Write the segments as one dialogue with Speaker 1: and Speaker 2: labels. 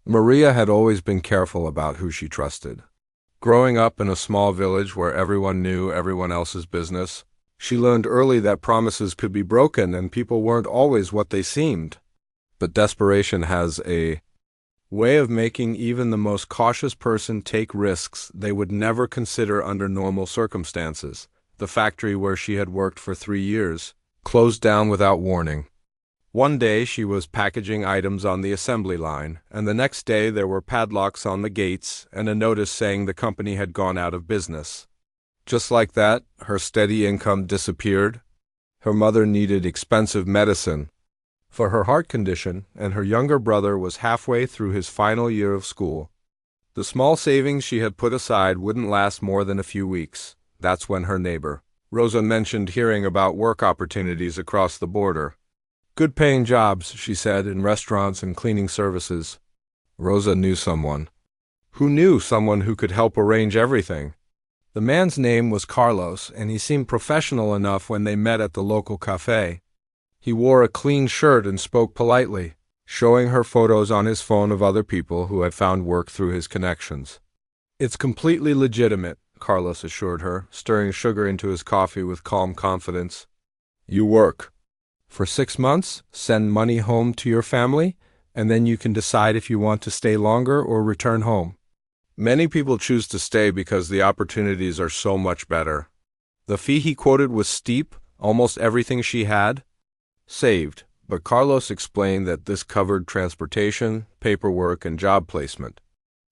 Speaker 1: Maria had always been careful about who she trusted. Growing up in a small village where everyone knew everyone else's business, she learned early that promises could be broken and people weren't always what they seemed. But desperation has a way of making even the most cautious person take risks they would never consider under normal circumstances. The factory where she had worked for 3 years closed down without warning. One day she was packaging items on the assembly line, and the next day there were padlocks on the gates and a notice saying the company had gone out of business. Just like that, her steady income disappeared. Her mother needed expensive medicine for her heart condition, and her younger brother was halfway through his final year of school. The small savings she had put aside wouldn't last more than a few weeks. That's when her neighbor, Rosa, mentioned hearing about work opportunities across the border. Good-paying jobs, she said, in restaurants and cleaning services. Rosa knew someone. Who knew someone who could help arrange everything? The man's name was Carlos, and he seemed professional enough when they met at the local cafe. He wore a clean shirt and spoke politely, showing her photos on his phone of other people who had found work through his connections. "It's completely legitimate," Carlos assured her, stirring sugar into his coffee with calm confidence. "You work for 6 months, send money home to your family, and then you can decide if you want to stay longer or return home. Many people choose to stay because the opportunities are so much better." The fee he quoted was steep, almost everything she had saved, but Carlos explained that this covered transportation, paperwork, and job placement.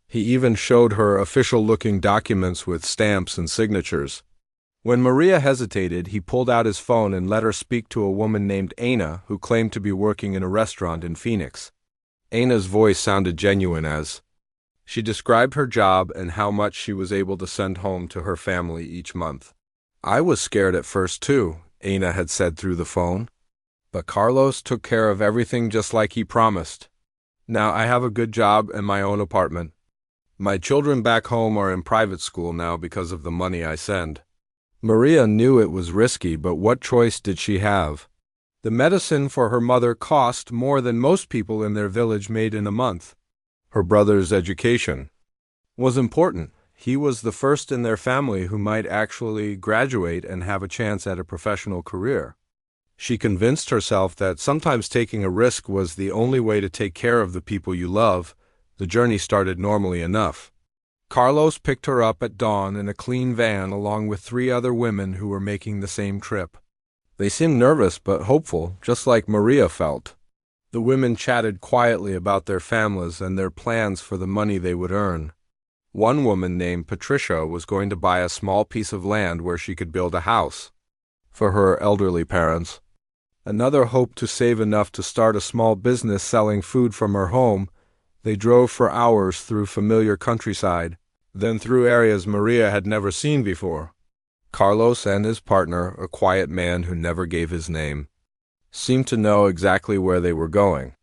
Speaker 1: He even showed her official-looking documents with stamps and signatures. When Maria hesitated, he pulled out his phone and let her speak to a woman named Ana, who claimed to be working in a restaurant in Phoenix. Ana's voice sounded genuine as she described her job and how much she was able to send home to her family each month. "I was scared at first, too," Ana had said through the phone. "But Carlos took care of everything just like he promised. Now I have a good job and my own apartment. My children back home are in private school now because of the money I send." Maria knew it was risky, but what choice did she have? The medicine for her mother cost more than most people in their village made in a month. Her brother's education was important. He was the first in their family who might actually graduate and have a chance at a professional career. She convinced herself that sometimes taking a risk was the only way to take care of the people you love. The journey started normally enough. Carlos picked her up at dawn in a clean van along with 3 other women who were making the same trip. They seemed nervous but hopeful, just like Maria felt. The women chatted quietly about their families and their plans for the money they would earn. One woman named Patricia was going to buy a small piece of land where she could build a house for her elderly parents. Another hoped to save enough to start a small business selling food from her home. They drove for hours through familiar countryside, then through areas Maria had never seen before. Carlos and his partner, a quiet man who never gave his name, seemed to know exactly where they were going.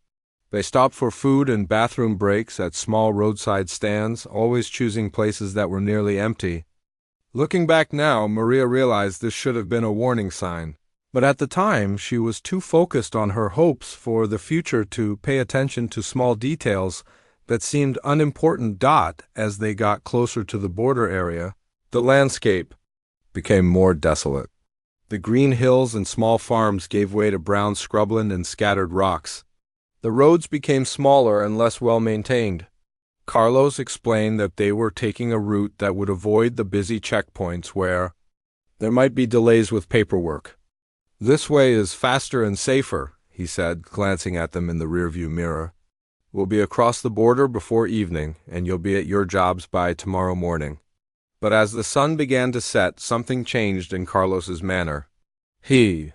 Speaker 1: They stopped for food and bathroom breaks at small roadside stands, always choosing places that were nearly empty. Looking back now, Maria realized this should have been a warning sign. But at the time, she was too focused on her hopes for the future to pay attention to small details that seemed unimportant. As they got closer to the border area, the landscape became more desolate. The green hills and small farms gave way to brown scrubland and scattered rocks. The roads became smaller and less well-maintained. Carlos explained that they were taking a route that would avoid the busy checkpoints where there might be delays with paperwork. "This way is faster and safer," he said, glancing at them in the rearview mirror. "We'll be across the border before evening, and you'll be at your jobs by tomorrow morning." But as the sun began to set, something changed in Carlos's manner. He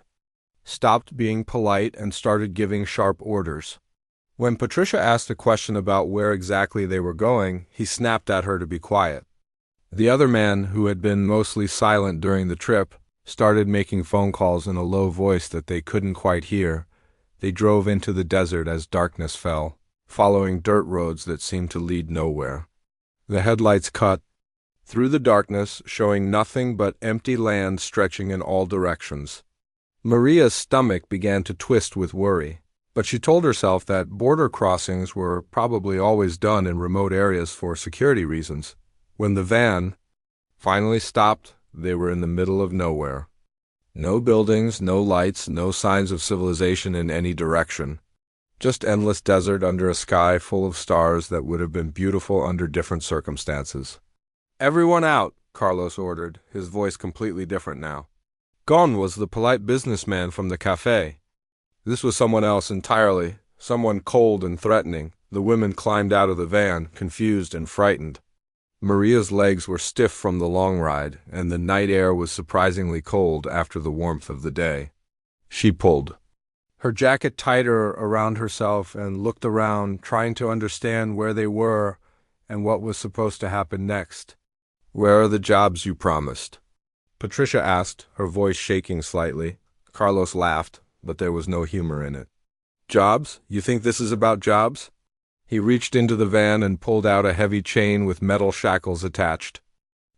Speaker 1: stopped being polite and started giving sharp orders. When Patricia asked a question about where exactly they were going, he snapped at her to be quiet. The other man, who had been mostly silent during the trip, started making phone calls in a low voice that they couldn't quite hear. They drove into the desert as darkness fell, following dirt roads that seemed to lead nowhere. The headlights cut through the darkness, showing nothing but empty land stretching in all directions. Maria's stomach began to twist with worry. But she told herself that border crossings were probably always done in remote areas for security reasons. When the van finally stopped, they were in the middle of nowhere. No buildings, no lights, no signs of civilization in any direction. Just endless desert under a sky full of stars that would have been beautiful under different circumstances. "Everyone out," Carlos ordered, his voice completely different now. Gone was the polite businessman from the cafe. This was someone else entirely, someone cold and threatening. The women climbed out of the van, confused and frightened. Maria's legs were stiff from the long ride, and the night air was surprisingly cold after the warmth of the day. She pulled her jacket tighter around herself and looked around, trying to understand where they were and what was supposed to happen next. "Where are the jobs you promised?" Patricia asked, her voice shaking slightly. Carlos laughed, but there was no humor in it. "Jobs? You think this is about jobs?" He reached into the van and pulled out a heavy chain with metal shackles attached.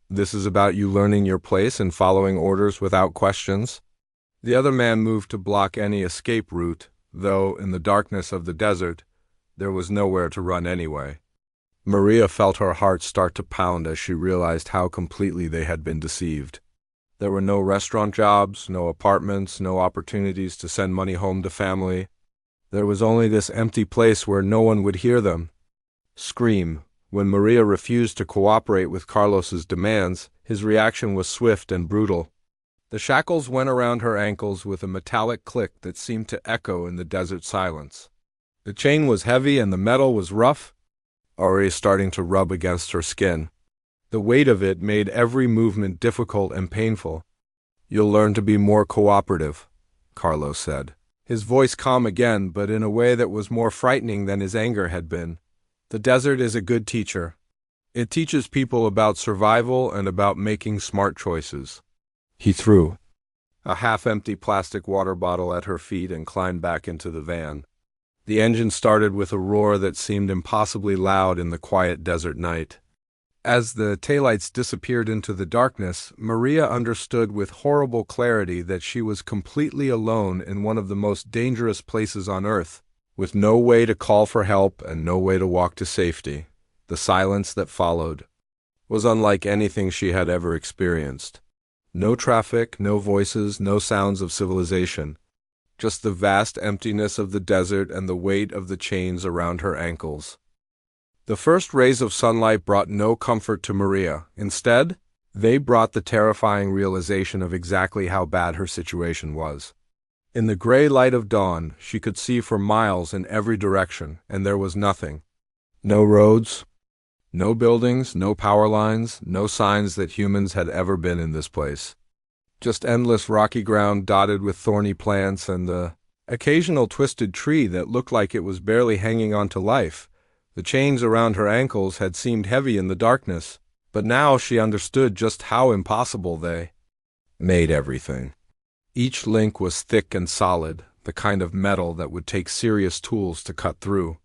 Speaker 1: "This is about you learning your place and following orders without questions?" The other man moved to block any escape route, though in the darkness of the desert, there was nowhere to run anyway. Maria felt her heart start to pound as she realized how completely they had been deceived. There were no restaurant jobs, no apartments, no opportunities to send money home to family. There was only this empty place where no one would hear them scream. When Maria refused to cooperate with Carlos's demands, his reaction was swift and brutal. The shackles went around her ankles with a metallic click that seemed to echo in the desert silence. The chain was heavy and the metal was rough, already starting to rub against her skin. The weight of it made every movement difficult and painful. "You'll learn to be more cooperative," Carlos said. His voice calm again, but in a way that was more frightening than his anger had been. "The desert is a good teacher. It teaches people about survival and about making smart choices." He threw a half-empty plastic water bottle at her feet and climbed back into the van. The engine started with a roar that seemed impossibly loud in the quiet desert night. As the taillights disappeared into the darkness, Maria understood with horrible clarity that she was completely alone in one of the most dangerous places on Earth, with no way to call for help and no way to walk to safety. The silence that followed was unlike anything she had ever experienced. No traffic, no voices, no sounds of civilization. Just the vast emptiness of the desert and the weight of the chains around her ankles. The first rays of sunlight brought no comfort to Maria. Instead, they brought the terrifying realization of exactly how bad her situation was. In the gray light of dawn, she could see for miles in every direction, and there was nothing. No roads, no buildings, no power lines, no signs that humans had ever been in this place. Just endless rocky ground dotted with thorny plants and the occasional twisted tree that looked like it was barely hanging on to life. The chains around her ankles had seemed heavy in the darkness, but now she understood just how impossible they made everything. Each link was thick and solid, the kind of metal that would take serious tools to cut through.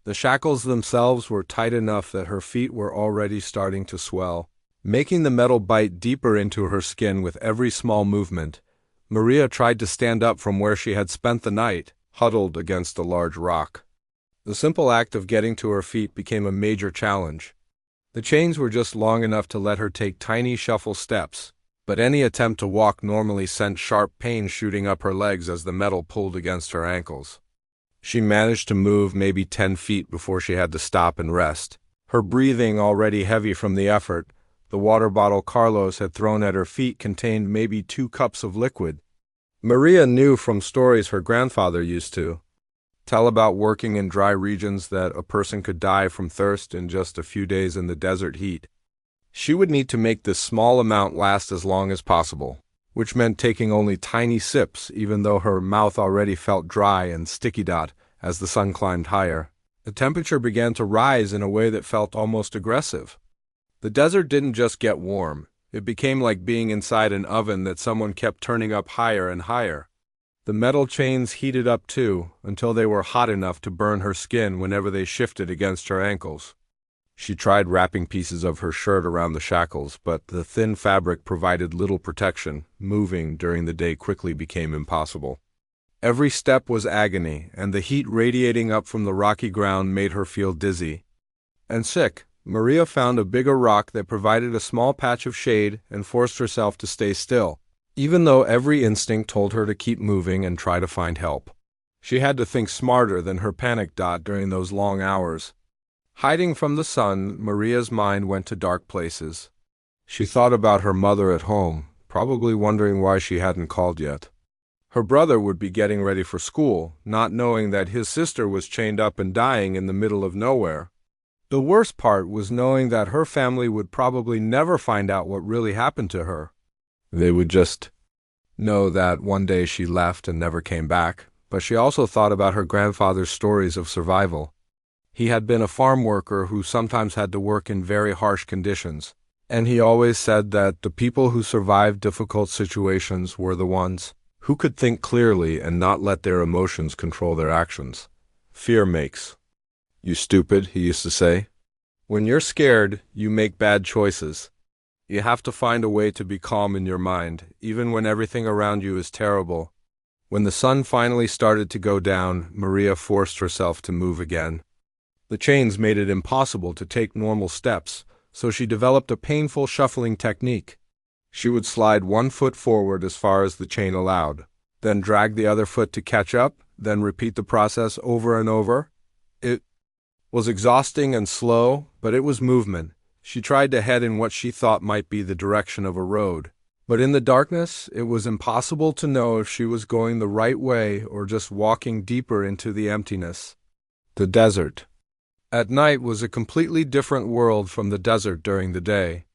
Speaker 1: The shackles themselves were tight enough that her feet were already starting to swell, making the metal bite deeper into her skin with every small movement. Maria tried to stand up from where she had spent the night, huddled against a large rock. The simple act of getting to her feet became a major challenge. The chains were just long enough to let her take tiny shuffle steps, but any attempt to walk normally sent sharp pain shooting up her legs as the metal pulled against her ankles. She managed to move maybe 10 feet before she had to stop and rest, her breathing already heavy from the effort. The water bottle Carlos had thrown at her feet contained maybe 2 cups of liquid. Maria knew from stories her grandfather used to tell about working in dry regions that a person could die from thirst in just a few days in the desert heat. She would need to make this small amount last as long as possible, which meant taking only tiny sips even though her mouth already felt dry and sticky as the sun climbed higher. The temperature began to rise in a way that felt almost aggressive. The desert didn't just get warm, it became like being inside an oven that someone kept turning up higher and higher. The metal chains heated up too, until they were hot enough to burn her skin whenever they shifted against her ankles. She tried wrapping pieces of her shirt around the shackles, but the thin fabric provided little protection. Moving during the day quickly became impossible. Every step was agony, and the heat radiating up from the rocky ground made her feel dizzy and sick. Maria found a bigger rock that provided a small patch of shade and forced herself to stay still, even though every instinct told her to keep moving and try to find help. She had to think smarter than her panic. During those long hours, hiding from the sun, Maria's mind went to dark places. She thought about her mother at home, probably wondering why she hadn't called yet. Her brother would be getting ready for school, not knowing that his sister was chained up and dying in the middle of nowhere. The worst part was knowing that her family would probably never find out what really happened to her. They would just know that one day she left and never came back. But she also thought about her grandfather's stories of survival. He had been a farm worker who sometimes had to work in very harsh conditions, and he always said that the people who survived difficult situations were the ones who could think clearly and not let their emotions control their actions. Fear makes you stupid, he used to say. When you're scared, you make bad choices. You have to find a way to be calm in your mind, even when everything around you is terrible. When the sun finally started to go down, Maria forced herself to move again. The chains made it impossible to take normal steps, so she developed a painful shuffling technique. She would slide one foot forward as far as the chain allowed, then drag the other foot to catch up, then repeat the process over and over. It was exhausting and slow, but it was movement. She tried to head in what she thought might be the direction of a road. But in the darkness, it was impossible to know if she was going the right way or just walking deeper into the emptiness. The desert. At night was a completely different world from the desert during the day.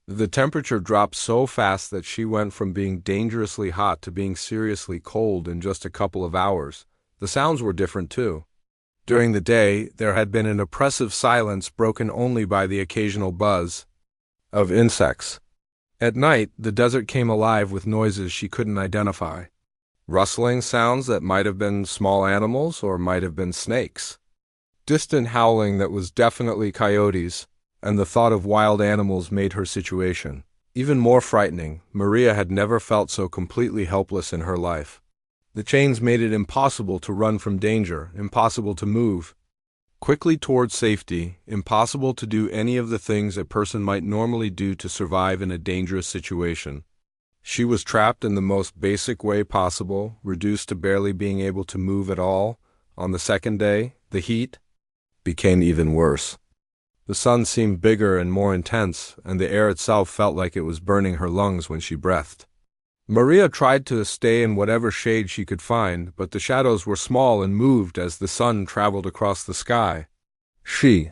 Speaker 1: The temperature dropped so fast that she went from being dangerously hot to being seriously cold in just a couple of hours. The sounds were different too. During the day, there had been an oppressive silence broken only by the occasional buzz of insects. At night, the desert came alive with noises she couldn't identify. Rustling sounds that might have been small animals or might have been snakes. Distant howling that was definitely coyotes, and the thought of wild animals made her situation even more frightening. Maria had never felt so completely helpless in her life. The chains made it impossible to run from danger, impossible to move quickly towards safety, impossible to do any of the things a person might normally do to survive in a dangerous situation. She was trapped in the most basic way possible, reduced to barely being able to move at all. On the second day, the heat became even worse. The sun seemed bigger and more intense, and the air itself felt like it was burning her lungs when she breathed. Maria tried to stay in whatever shade she could find, but the shadows were small and moved as the sun traveled across the sky. She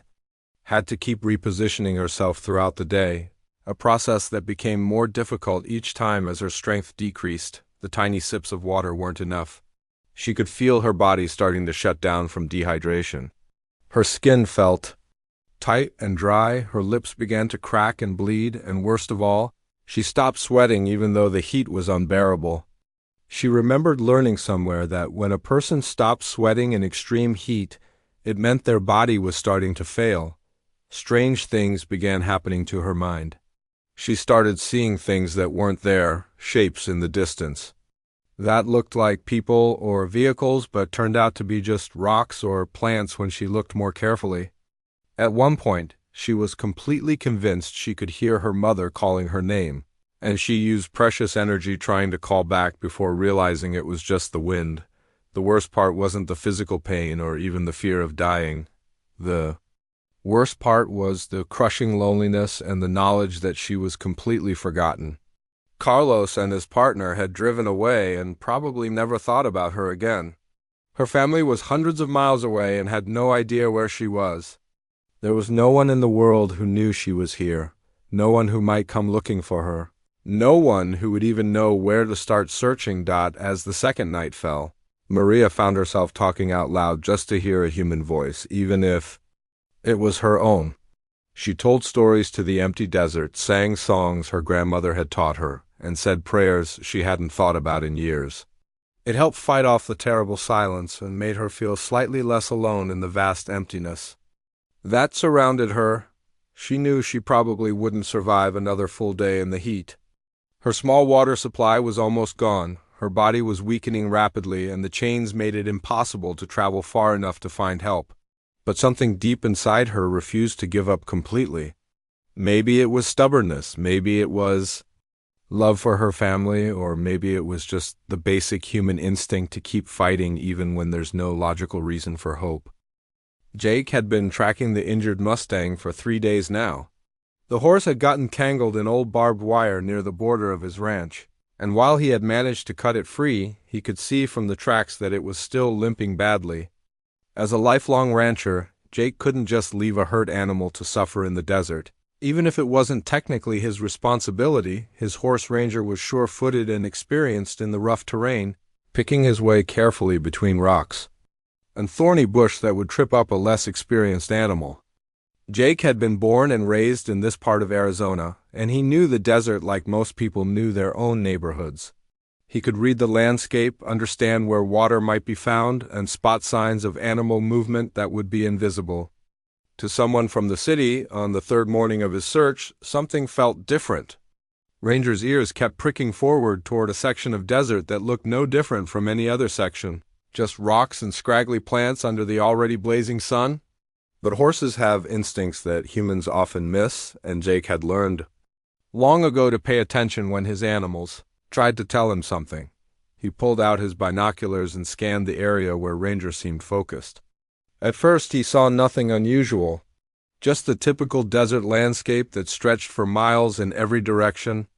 Speaker 1: had to keep repositioning herself throughout the day, a process that became more difficult each time as her strength decreased. The tiny sips of water weren't enough. She could feel her body starting to shut down from dehydration. Her skin felt tight and dry, her lips began to crack and bleed, and worst of all, she stopped sweating even though the heat was unbearable. She remembered learning somewhere that when a person stopped sweating in extreme heat, it meant their body was starting to fail. Strange things began happening to her mind. She started seeing things that weren't there, shapes in the distance that looked like people or vehicles but turned out to be just rocks or plants when she looked more carefully. At one point, she was completely convinced she could hear her mother calling her name, and she used precious energy trying to call back before realizing it was just the wind. The worst part wasn't the physical pain or even the fear of dying. The worst part was the crushing loneliness and the knowledge that she was completely forgotten. Carlos and his partner had driven away and probably never thought about her again. Her family was hundreds of miles away and had no idea where she was. There was no one in the world who knew she was here, no one who might come looking for her, no one who would even know where to start searching. As the second night fell, Maria found herself talking out loud just to hear a human voice, even if it was her own. She told stories to the empty desert, sang songs her grandmother had taught her, and said prayers she hadn't thought about in years. It helped fight off the terrible silence and made her feel slightly less alone in the vast emptiness that surrounded her. She knew she probably wouldn't survive another full day in the heat. Her small water supply was almost gone. Her body was weakening rapidly, and the chains made it impossible to travel far enough to find help. But something deep inside her refused to give up completely. Maybe it was stubbornness, maybe it was love for her family, or maybe it was just the basic human instinct to keep fighting even when there's no logical reason for hope. Jake had been tracking the injured Mustang for 3 days now. The horse had gotten tangled in old barbed wire near the border of his ranch, and while he had managed to cut it free, he could see from the tracks that it was still limping badly. As a lifelong rancher, Jake couldn't just leave a hurt animal to suffer in the desert. Even if it wasn't technically his responsibility, his horse ranger was sure-footed and experienced in the rough terrain, picking his way carefully between rocks and thorny bush that would trip up a less experienced animal. Jake had been born and raised in this part of Arizona, and he knew the desert like most people knew their own neighborhoods. He could read the landscape, understand where water might be found, and spot signs of animal movement that would be invisible. To someone from the city, on the third morning of his search, something felt different. Ranger's ears kept pricking forward toward a section of desert that looked no different from any other section, just rocks and scraggly plants under the already blazing sun. But horses have instincts that humans often miss, and Jake had learned long ago to pay attention when his animals tried to tell him something. He pulled out his binoculars and scanned the area where Ranger seemed focused. At first he saw nothing unusual, just the typical desert landscape that stretched for miles in every direction.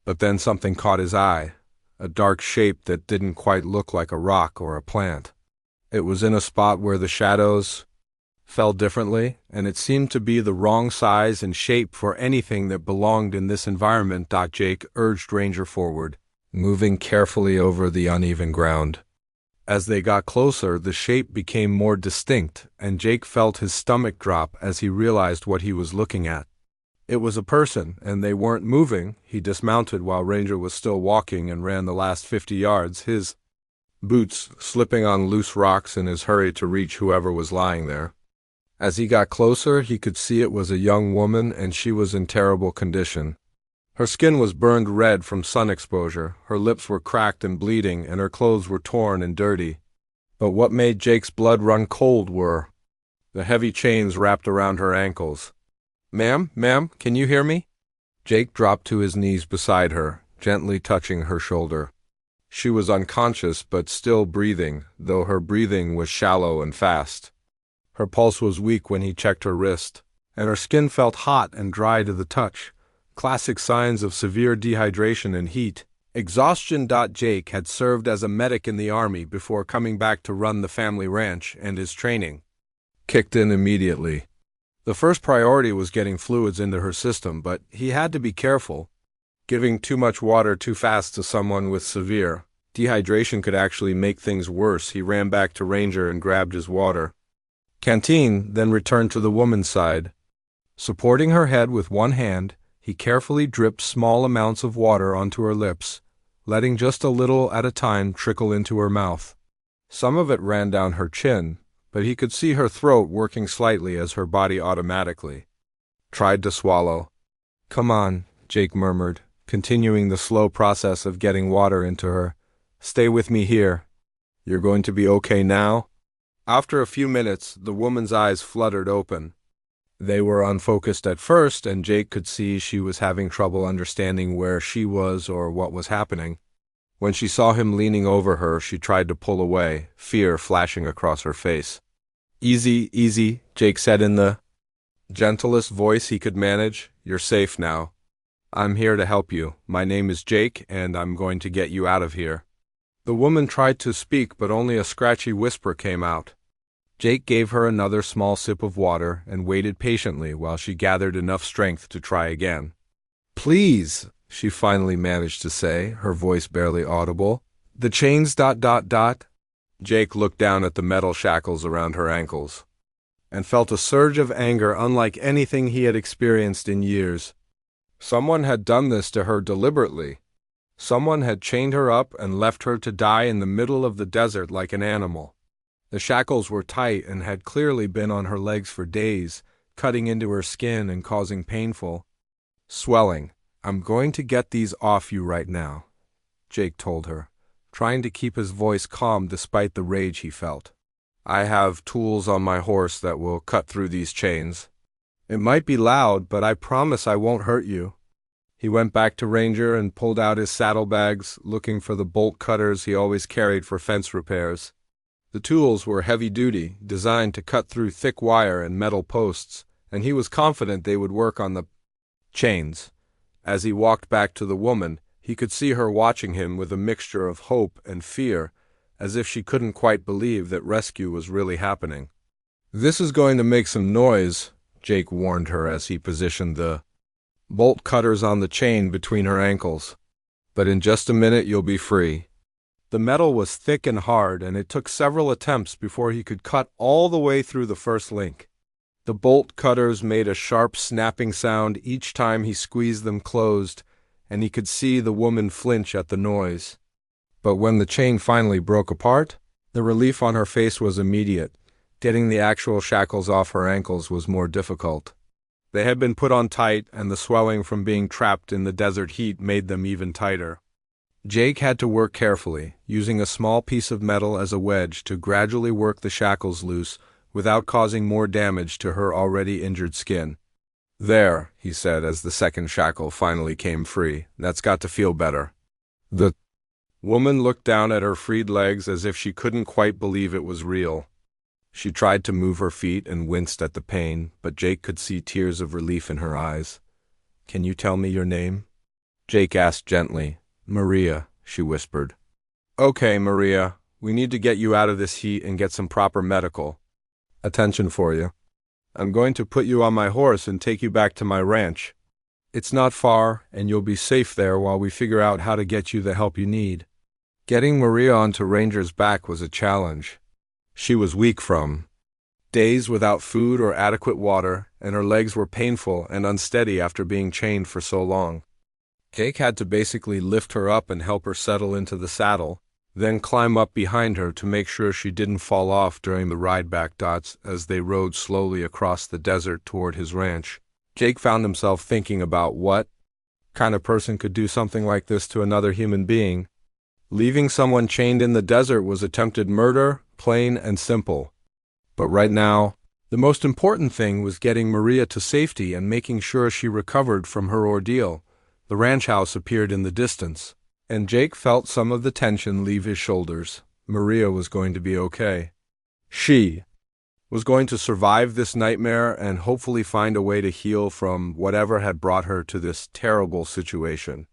Speaker 1: But then something caught his eye, a dark shape that didn't quite look like a rock or a plant. It was in a spot where the shadows fell differently, and it seemed to be the wrong size and shape for anything that belonged in this environment. Jake urged Ranger forward, moving carefully over the uneven ground. As they got closer, the shape became more distinct, and Jake felt his stomach drop as he realized what he was looking at. It was a person, and they weren't moving. He dismounted while Ranger was still walking and ran the last 50 yards, his boots slipping on loose rocks in his hurry to reach whoever was lying there. As he got closer, he could see it was a young woman, and she was in terrible condition. Her skin was burned red from sun exposure, her lips were cracked and bleeding, and her clothes were torn and dirty. But what made Jake's blood run cold were the heavy chains wrapped around her ankles. Ma'am, can you hear me?" Jake dropped to his knees beside her, gently touching her shoulder. She was unconscious but still breathing, though her breathing was shallow and fast. Her pulse was weak when he checked her wrist, and her skin felt hot and dry to the touch. Classic signs of severe dehydration and heat. Exhaustion. Jake had served as a medic in the Army before coming back to run the family ranch, and his training kicked in immediately. The first priority was getting fluids into her system, but he had to be careful. Giving too much water too fast to someone with severe dehydration could actually make things worse. He ran back to Ranger and grabbed his water canteen, then returned to the woman's side. Supporting her head with one hand, he carefully dripped small amounts of water onto her lips, letting just a little at a time trickle into her mouth. Some of it ran down her chin, but he could see her throat working slightly as her body automatically tried to swallow. "Come on," Jake murmured, continuing the slow process of getting water into her. "Stay with me here. You're going to be okay now?" After a few minutes, the woman's eyes fluttered open. They were unfocused at first, and Jake could see she was having trouble understanding where she was or what was happening. When she saw him leaning over her, she tried to pull away, fear flashing across her face. Easy, Jake said in the gentlest voice he could manage. "You're safe now. I'm here to help you. My name is Jake, and I'm going to get you out of here." The woman tried to speak, but only a scratchy whisper came out. Jake gave her another small sip of water and waited patiently while she gathered enough strength to try again. "Please," she finally managed to say, her voice barely audible. "The chains. Jake looked down at the metal shackles around her ankles and felt a surge of anger unlike anything he had experienced in years. Someone had done this to her deliberately. Someone had chained her up and left her to die in the middle of the desert like an animal. The shackles were tight and had clearly been on her legs for days, cutting into her skin and causing painful swelling. "I'm going to get these off you right now," Jake told her, trying to keep his voice calm despite the rage he felt. "I have tools on my horse that will cut through these chains. It might be loud, but I promise I won't hurt you." He went back to Ranger and pulled out his saddlebags, looking for the bolt cutters he always carried for fence repairs. The tools were heavy-duty, designed to cut through thick wire and metal posts, and he was confident they would work on the chains. As he walked back to the woman, he could see her watching him with a mixture of hope and fear, as if she couldn't quite believe that rescue was really happening. "This is going to make some noise," Jake warned her as he positioned the bolt cutters on the chain between her ankles. "But in just a minute you'll be free." The metal was thick and hard, and it took several attempts before he could cut all the way through the first link. The bolt cutters made a sharp snapping sound each time he squeezed them closed, and he could see the woman flinch at the noise. But when the chain finally broke apart, the relief on her face was immediate. Getting the actual shackles off her ankles was more difficult. They had been put on tight, and the swelling from being trapped in the desert heat made them even tighter. Jake had to work carefully, using a small piece of metal as a wedge to gradually work the shackles loose without causing more damage to her already injured skin. "There," he said as the second shackle finally came free. "That's got to feel better." The woman looked down at her freed legs as if she couldn't quite believe it was real. She tried to move her feet and winced at the pain, but Jake could see tears of relief in her eyes. "Can you tell me your name?" Jake asked gently. "Maria," she whispered. "Okay, Maria, we need to get you out of this heat and get some proper medical attention for you. I'm going to put you on my horse and take you back to my ranch. It's not far, and you'll be safe there while we figure out how to get you the help you need." Getting Maria onto Ranger's back was a challenge. She was weak from days without food or adequate water, and her legs were painful and unsteady after being chained for so long. Jake had to basically lift her up and help her settle into the saddle, then climb up behind her to make sure she didn't fall off during the ride-back dots as they rode slowly across the desert toward his ranch. Jake found himself thinking about what kind of person could do something like this to another human being. Leaving someone chained in the desert was attempted murder, plain and simple. But right now, the most important thing was getting Maria to safety and making sure she recovered from her ordeal. The ranch house appeared in the distance, and Jake felt some of the tension leave his shoulders. Maria was going to be okay. She was going to survive this nightmare and hopefully find a way to heal from whatever had brought her to this terrible situation.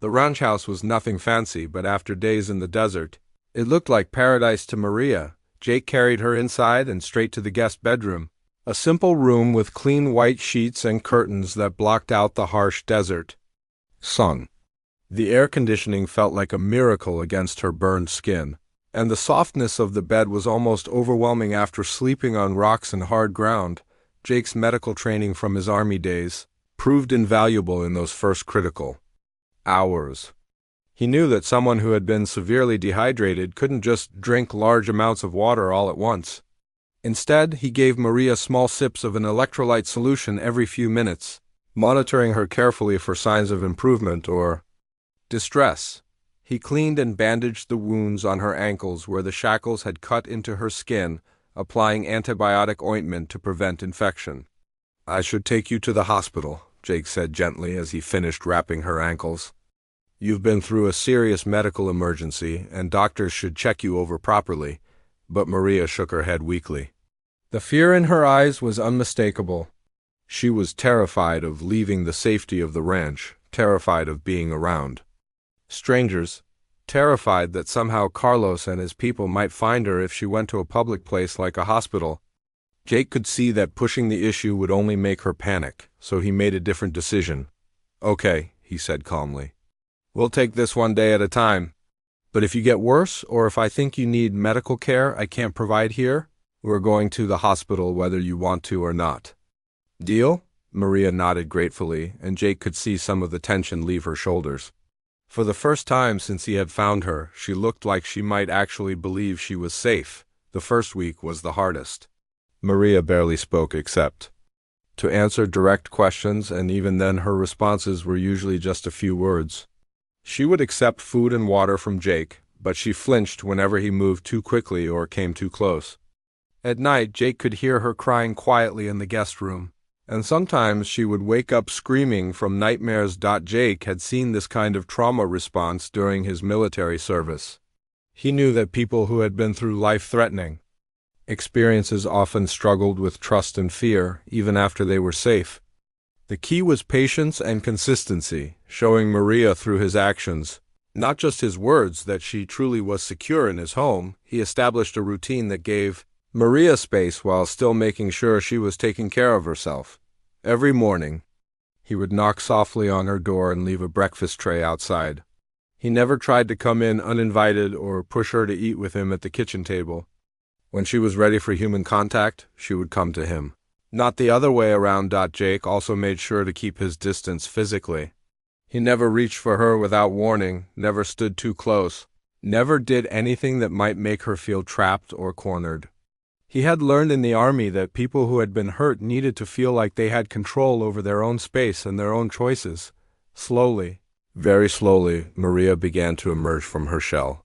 Speaker 1: The ranch house was nothing fancy, but after days in the desert, it looked like paradise to Maria. Jake carried her inside and straight to the guest bedroom, a simple room with clean white sheets and curtains that blocked out the harsh desert sun. The air conditioning felt like a miracle against her burned skin, and the softness of the bed was almost overwhelming after sleeping on rocks and hard ground. Jake's medical training from his army days proved invaluable in those first critical hours. He knew that someone who had been severely dehydrated couldn't just drink large amounts of water all at once. Instead, he gave Maria small sips of an electrolyte solution every few minutes, monitoring her carefully for signs of improvement or distress. He cleaned and bandaged the wounds on her ankles where the shackles had cut into her skin, applying antibiotic ointment to prevent infection. "I should take you to the hospital," Jake said gently as he finished wrapping her ankles. "You've been through a serious medical emergency, and doctors should check you over properly." But Maria shook her head weakly. The fear in her eyes was unmistakable. She was terrified of leaving the safety of the ranch, terrified of being around strangers, terrified that somehow Carlos and his people might find her if she went to a public place like a hospital. Jake could see that pushing the issue would only make her panic, so he made a different decision. "Okay," he said calmly. "We'll take this one day at a time. But if you get worse, or if I think you need medical care I can't provide here, we're going to the hospital whether you want to or not. Deal?" Maria nodded gratefully, and Jake could see some of the tension leave her shoulders. For the first time since he had found her, she looked like she might actually believe she was safe. The first week was the hardest. Maria barely spoke except to answer direct questions, and even then her responses were usually just a few words. She would accept food and water from Jake, but she flinched whenever he moved too quickly or came too close. At night, Jake could hear her crying quietly in the guest room, and sometimes she would wake up screaming from nightmares. Jake had seen this kind of trauma response during his military service. He knew that people who had been through life-threatening experiences often struggled with trust and fear, even after they were safe. The key was patience and consistency, showing Maria through his actions, not just his words, that she truly was secure in his home. He established a routine that gave Maria space while still making sure she was taking care of herself. Every morning, he would knock softly on her door and leave a breakfast tray outside. He never tried to come in uninvited or push her to eat with him at the kitchen table. When she was ready for human contact, she would come to him. Not the other way around. Jake also made sure to keep his distance physically. He never reached for her without warning, never stood too close, never did anything that might make her feel trapped or cornered. He had learned in the army that people who had been hurt needed to feel like they had control over their own space and their own choices. Slowly, very slowly, Maria began to emerge from her shell.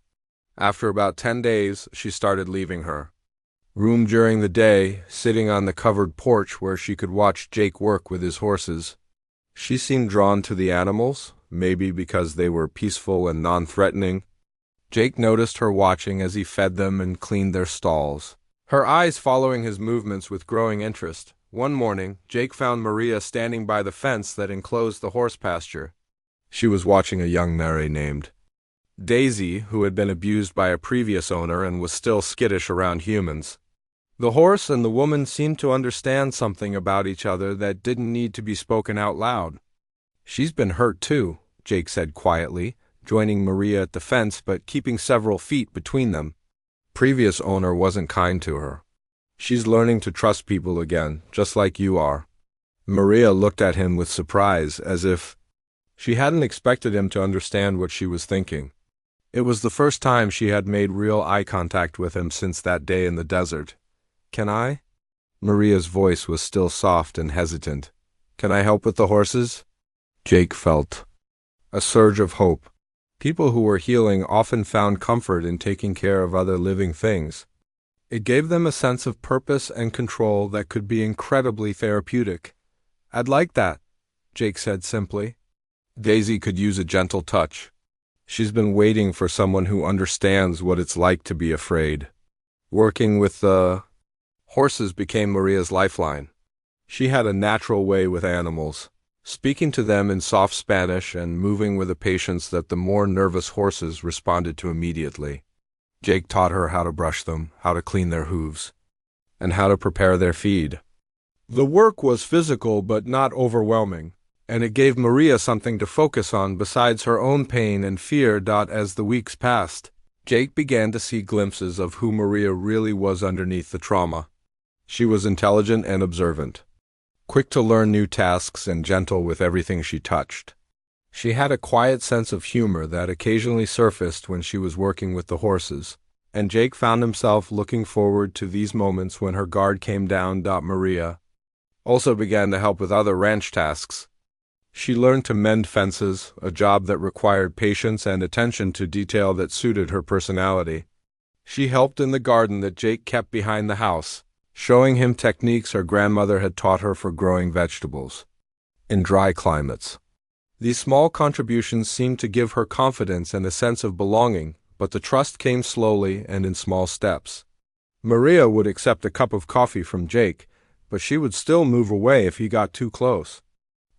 Speaker 1: After about 10 days, she started leaving her room during the day, sitting on the covered porch where she could watch Jake work with his horses. She seemed drawn to the animals, maybe because they were peaceful and non-threatening. Jake noticed her watching as he fed them and cleaned their stalls, her eyes following his movements with growing interest. One morning, Jake found Maria standing by the fence that enclosed the horse pasture. She was watching a young mare named Daisy, who had been abused by a previous owner and was still skittish around humans. The horse and the woman seemed to understand something about each other that didn't need to be spoken out loud. "She's been hurt too," Jake said quietly, joining Maria at the fence but keeping several feet between them. Previous owner wasn't kind to her. "She's learning to trust people again, just like you are." Maria looked at him with surprise, as if she hadn't expected him to understand what she was thinking. It was the first time she had made real eye contact with him since that day in the desert. "Can I?" Maria's voice was still soft and hesitant. "Can I help with the horses?" Jake felt a surge of hope. People who were healing often found comfort in taking care of other living things. It gave them a sense of purpose and control that could be incredibly therapeutic. "I'd like that," Jake said simply. Daisy could use a gentle touch. She's been waiting for someone who understands what it's like to be afraid. Working with the horses became Maria's lifeline. She had a natural way with animals, speaking to them in soft Spanish and moving with a patience that the more nervous horses responded to immediately. Jake taught her how to brush them, how to clean their hooves, and how to prepare their feed. The work was physical but not overwhelming, and it gave Maria something to focus on besides her own pain and fear. As the weeks passed, Jake began to see glimpses of who Maria really was underneath the trauma. She was intelligent and observant, quick to learn new tasks and gentle with everything she touched. She had a quiet sense of humor that occasionally surfaced when she was working with the horses, and Jake found himself looking forward to these moments when her guard came down. Maria also began to help with other ranch tasks. She learned to mend fences, a job that required patience and attention to detail that suited her personality. She helped in the garden that Jake kept behind the house, showing him techniques her grandmother had taught her for growing vegetables in dry climates. These small contributions seemed to give her confidence and a sense of belonging, but the trust came slowly and in small steps. Maria would accept a cup of coffee from Jake, but she would still move away if he got too close.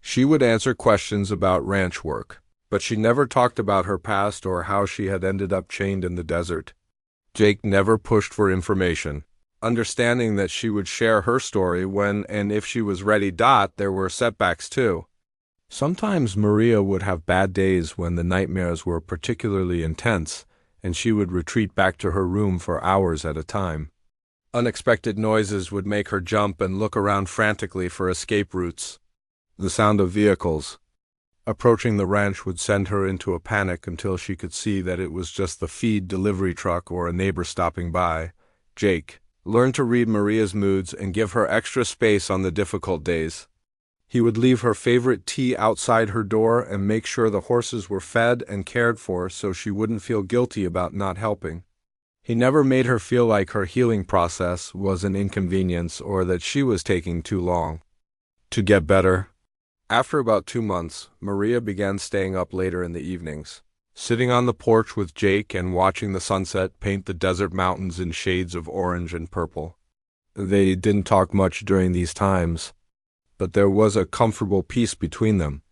Speaker 1: She would answer questions about ranch work, but she never talked about her past or how she had ended up chained in the desert. Jake never pushed for information, understanding that she would share her story when and if she was ready. There were setbacks too. Sometimes Maria would have bad days when the nightmares were particularly intense, and she would retreat back to her room for hours at a time. Unexpected noises would make her jump and look around frantically for escape routes. The sound of vehicles approaching the ranch would send her into a panic until she could see that it was just the feed delivery truck or a neighbor stopping by. Jake learned to read Maria's moods and give her extra space on the difficult days. He would leave her favorite tea outside her door and make sure the horses were fed and cared for so she wouldn't feel guilty about not helping. He never made her feel like her healing process was an inconvenience or that she was taking too long to get better. After about 2 months, Maria began staying up later in the evenings, sitting on the porch with Jake and watching the sunset paint the desert mountains in shades of orange and purple. They didn't talk much during these times, but there was a comfortable peace between them.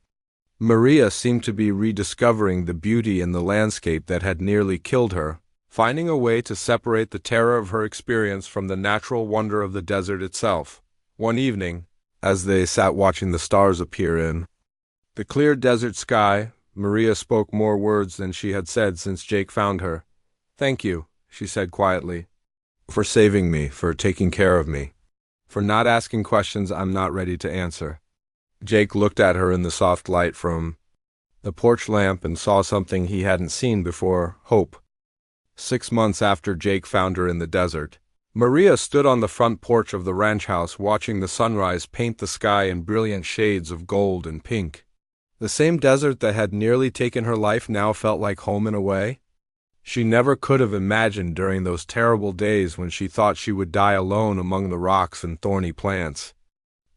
Speaker 1: Maria seemed to be rediscovering the beauty in the landscape that had nearly killed her, finding a way to separate the terror of her experience from the natural wonder of the desert itself. One evening, as they sat watching the stars appear in the clear desert sky, Maria spoke more words than she had said since Jake found her. "Thank you," she said quietly, "for saving me, for taking care of me, for not asking questions I'm not ready to answer." Jake looked at her in the soft light from the porch lamp and saw something he hadn't seen before: hope. 6 months after Jake found her in the desert, Maria stood on the front porch of the ranch house watching the sunrise paint the sky in brilliant shades of gold and pink. The same desert that had nearly taken her life now felt like home in a way. She never could have imagined during those terrible days when she thought she would die alone among the rocks and thorny plants.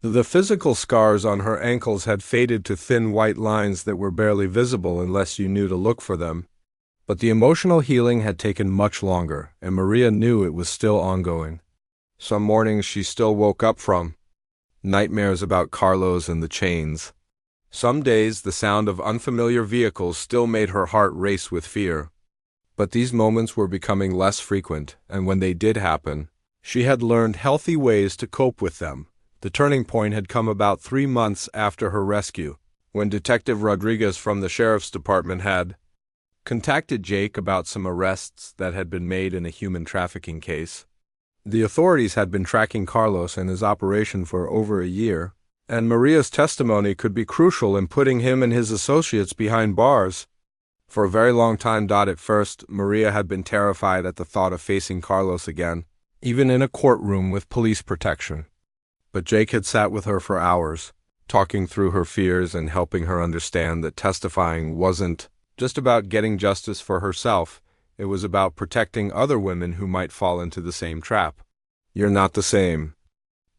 Speaker 1: The physical scars on her ankles had faded to thin white lines that were barely visible unless you knew to look for them. But the emotional healing had taken much longer, and Maria knew it was still ongoing. Some mornings she still woke up from nightmares about Carlos and the chains. Some days the sound of unfamiliar vehicles still made her heart race with fear. But these moments were becoming less frequent, and when they did happen, she had learned healthy ways to cope with them. The turning point had come about 3 months after her rescue, when Detective Rodriguez from the Sheriff's Department had contacted Jake about some arrests that had been made in a human trafficking case. The authorities had been tracking Carlos and his operation for over a year, and Maria's testimony could be crucial in putting him and his associates behind bars. For a very long time. At first, Maria had been terrified at the thought of facing Carlos again, even in a courtroom with police protection. But Jake had sat with her for hours, talking through her fears and helping her understand that testifying wasn't just about getting justice for herself. It was about protecting other women who might fall into the same trap. "You're not the same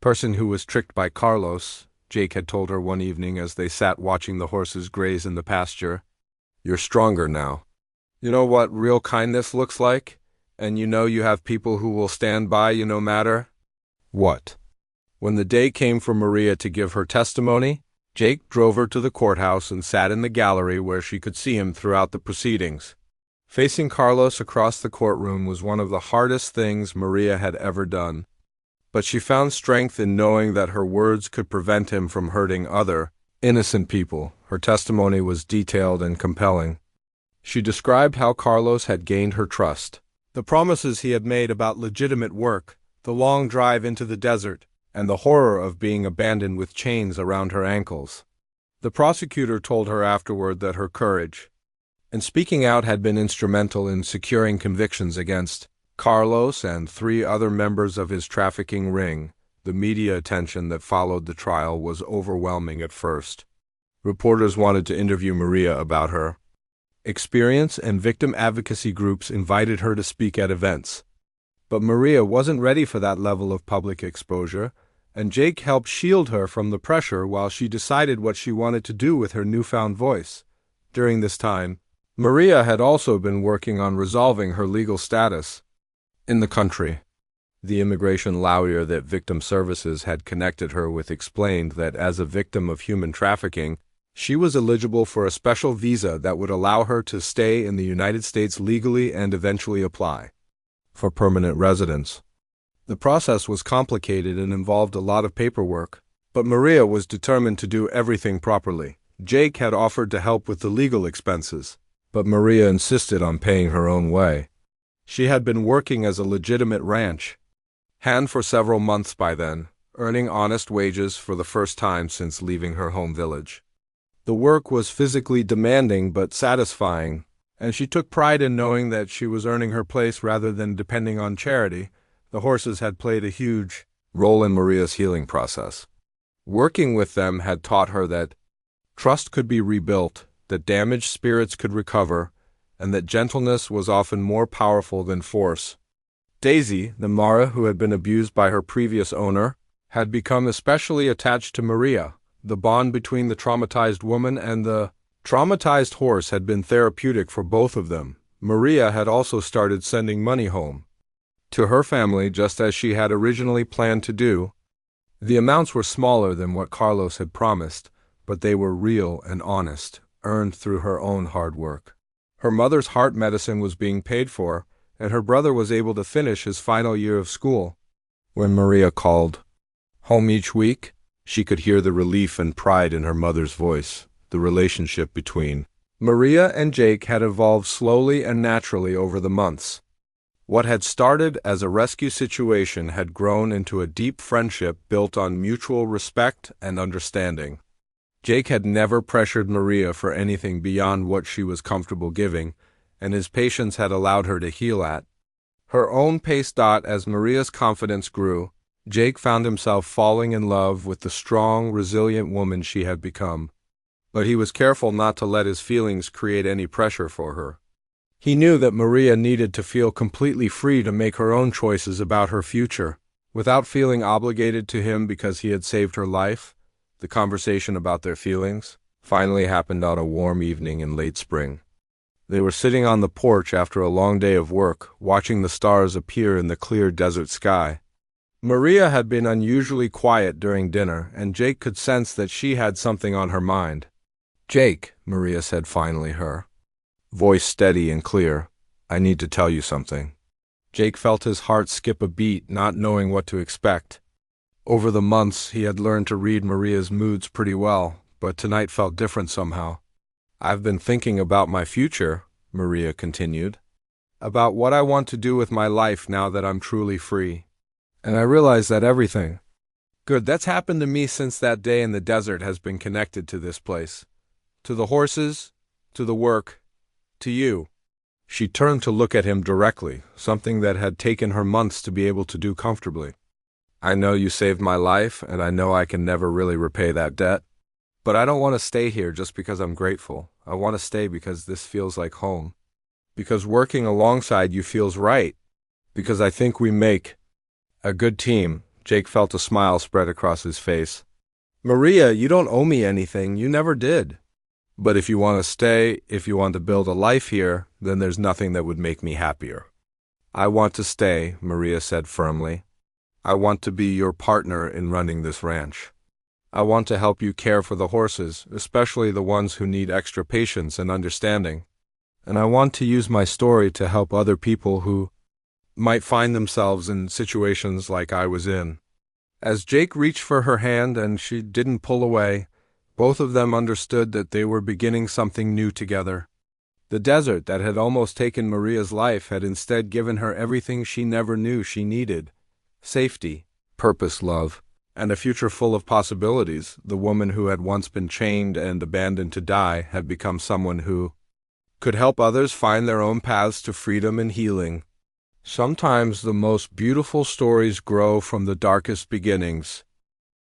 Speaker 1: person who was tricked by Carlos," Jake had told her one evening as they sat watching the horses graze in the pasture. "You're stronger now. You know what real kindness looks like, and you know you have people who will stand by you no matter what." When the day came for Maria to give her testimony, Jake drove her to the courthouse and sat in the gallery where she could see him throughout the proceedings. Facing Carlos across the courtroom was one of the hardest things Maria had ever done. But she found strength in knowing that her words could prevent him from hurting other, innocent people. Her testimony was detailed and compelling. She described how Carlos had gained her trust, the promises he had made about legitimate work, the long drive into the desert, and the horror of being abandoned with chains around her ankles. The prosecutor told her afterward that her courage and speaking out had been instrumental in securing convictions against Carlos and 3 other members of his trafficking ring. The media attention that followed the trial was overwhelming at first. Reporters wanted to interview Maria about her experience, and victim advocacy groups invited her to speak at events. But Maria wasn't ready for that level of public exposure, and Jake helped shield her from the pressure while she decided what she wanted to do with her newfound voice. During this time, Maria had also been working on resolving her legal status in the country. The immigration lawyer that Victim Services had connected her with explained that as a victim of human trafficking, she was eligible for a special visa that would allow her to stay in the United States legally and eventually apply for permanent residence. The process was complicated and involved a lot of paperwork, but Maria was determined to do everything properly. Jake had offered to help with the legal expenses, but Maria insisted on paying her own way. She had been working as a legitimate ranch hand for several months by then, earning honest wages for the first time since leaving her home village. The work was physically demanding but satisfying, and she took pride in knowing that she was earning her place rather than depending on charity. The horses had played a huge role in Maria's healing process. Working with them had taught her that trust could be rebuilt, that damaged spirits could recover, and that gentleness was often more powerful than force. Daisy, the Mara who had been abused by her previous owner, had become especially attached to Maria. The bond between the traumatized woman and the traumatized horse had been therapeutic for both of them. Maria had also started sending money home to her family just as she had originally planned to do. The amounts were smaller than what Carlos had promised, but they were real and honest, earned through her own hard work. Her mother's heart medicine was being paid for, and her brother was able to finish his final year of school. When Maria called home each week, she could hear the relief and pride in her mother's voice. The relationship between Maria and Jake had evolved slowly and naturally over the months. What had started as a rescue situation had grown into a deep friendship built on mutual respect and understanding. Jake had never pressured Maria for anything beyond what she was comfortable giving, and his patience had allowed her to heal at her own pace. As Maria's confidence grew, Jake found himself falling in love with the strong, resilient woman she had become. But he was careful not to let his feelings create any pressure for her. He knew that Maria needed to feel completely free to make her own choices about her future, without feeling obligated to him because he had saved her life. The conversation about their feelings finally happened on a warm evening in late spring. They were sitting on the porch after a long day of work, watching the stars appear in the clear desert sky. Maria had been unusually quiet during dinner, and Jake could sense that she had something on her mind. "Jake," Maria said finally, her voice steady and clear, "I need to tell you something." Jake felt his heart skip a beat, not knowing what to expect. Over the months, he had learned to read Maria's moods pretty well, but tonight felt different somehow. "I've been thinking about my future," Maria continued, "about what I want to do with my life now that I'm truly free. And I realize that everything good that's happened to me since that day in the desert has been connected to this place. To the horses, to the work, to you." She turned to look at him directly, something that had taken her months to be able to do comfortably. "I know you saved my life, and I know I can never really repay that debt. But I don't want to stay here just because I'm grateful. I want to stay because this feels like home. Because working alongside you feels right. Because I think we make a good team." Jake felt a smile spread across his face. "Maria, you don't owe me anything. You never did. But if you want to stay, if you want to build a life here, then there's nothing that would make me happier." "I want to stay," Maria said firmly. "I want to be your partner in running this ranch. I want to help you care for the horses, especially the ones who need extra patience and understanding. And I want to use my story to help other people who might find themselves in situations like I was in." As Jake reached for her hand and she didn't pull away, both of them understood that they were beginning something new together. The desert that had almost taken Maria's life had instead given her everything she never knew she needed: safety, purpose, love, and a future full of possibilities. The woman who had once been chained and abandoned to die had become someone who could help others find their own paths to freedom and healing. Sometimes the most beautiful stories grow from the darkest beginnings.